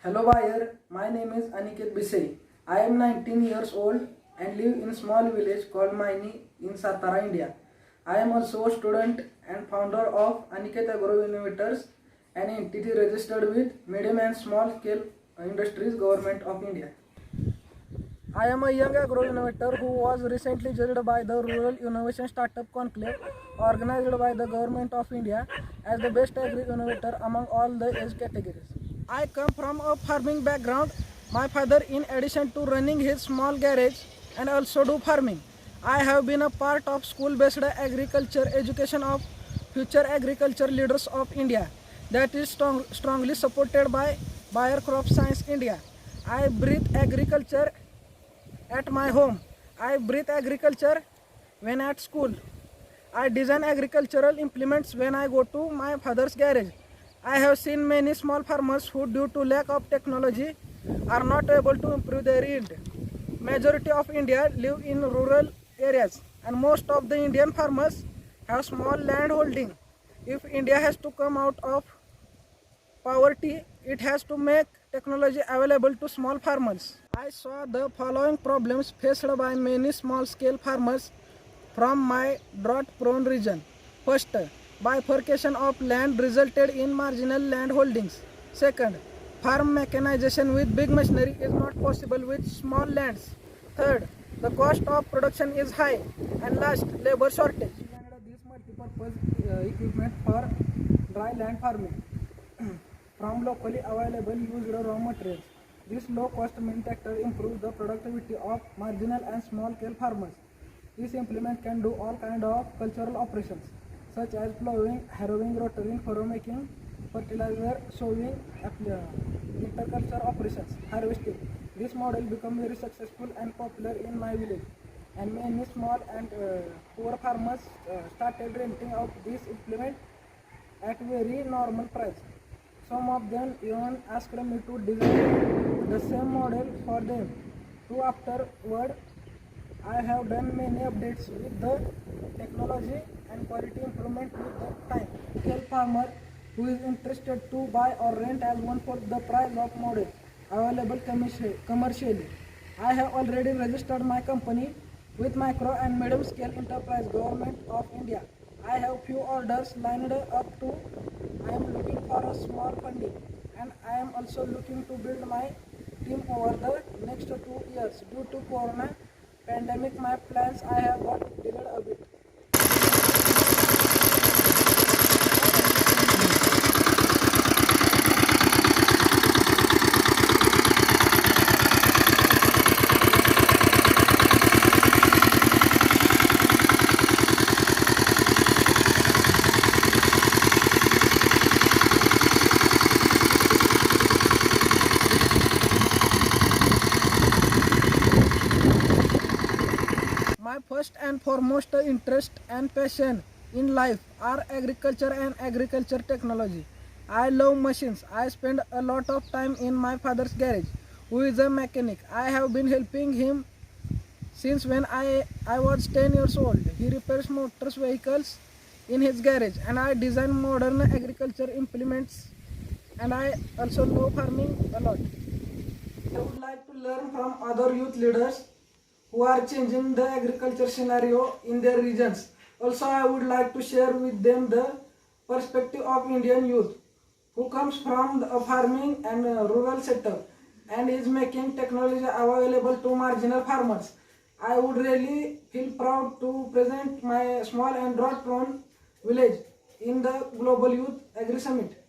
Hello buyer, my name is Aniket Bisay. I am 19 years old and live in small village called Maini in Satara, India. I am also a student and founder of Aniket Agro Innovators, an entity registered with Medium and Small Scale Industries Government of India. I am a young agro innovator who was recently judged by the Rural Innovation Startup Conclave organized by the Government of India as the best agri innovator among all the age categories. I come from a farming background. My father, in addition to running his small garage, and also do farming. I have been a part of school-based agriculture education of future agriculture leaders of India that is strongly supported by Bayer Crop Science India. I breathe agriculture at my home. I breathe agriculture when at school. I design agricultural implements when I go to my father's garage. I have seen many small farmers who, due to lack of technology, are not able to improve their yield. Majority of India live in rural areas and most of the Indian farmers have small land holding. If India has to come out of poverty, it has to make technology available to small farmers. I saw the following problems faced by many small-scale farmers from my drought-prone region. First, bifurcation of land resulted in marginal land holdings. Second, farm mechanization with big machinery is not possible with small lands. Third, the cost of production is high. And last, labor shortage. This multi-purpose equipment for dry land farming from locally available used raw materials. This low-cost manufacture improves the productivity of marginal and small-scale farmers. This implement can do all kinds of cultural operations, such as plowing, harrowing, rotering, furrow making, fertilizer, sowing, interculture operations, harvesting. This model became very successful and popular in my village, and many small and poor farmers started renting out this implement at very normal price. Some of them even asked me to design the same model for them. Too afterward, I have done many updates with the technology and quality improvement with the time. Scale farmer who is interested to buy or rent as 1/4 the price of model available commercially. I have already registered my company with Micro and Medium Scale Enterprise Government of India. I have few orders lined up to. I am looking for a small funding, and I am also looking to build my team over the next 2 years. Due to Corona pandemic, my plans I have got delayed a bit. My first and foremost interest and passion in life are agriculture and agriculture technology. I love machines. I spend a lot of time in my father's garage, who is a mechanic. I have been helping him since when I was 10 years old. He repairs motors vehicles in his garage, and I design modern agriculture implements, and I also love farming a lot. I would like to learn from other youth leaders who are changing the agriculture scenario in their regions. Also, I would like to share with them the perspective of Indian youth who comes from a farming and rural setup and is making technology available to marginal farmers. I would really feel proud to present my small and drought-prone village in the Global Youth Agri Summit.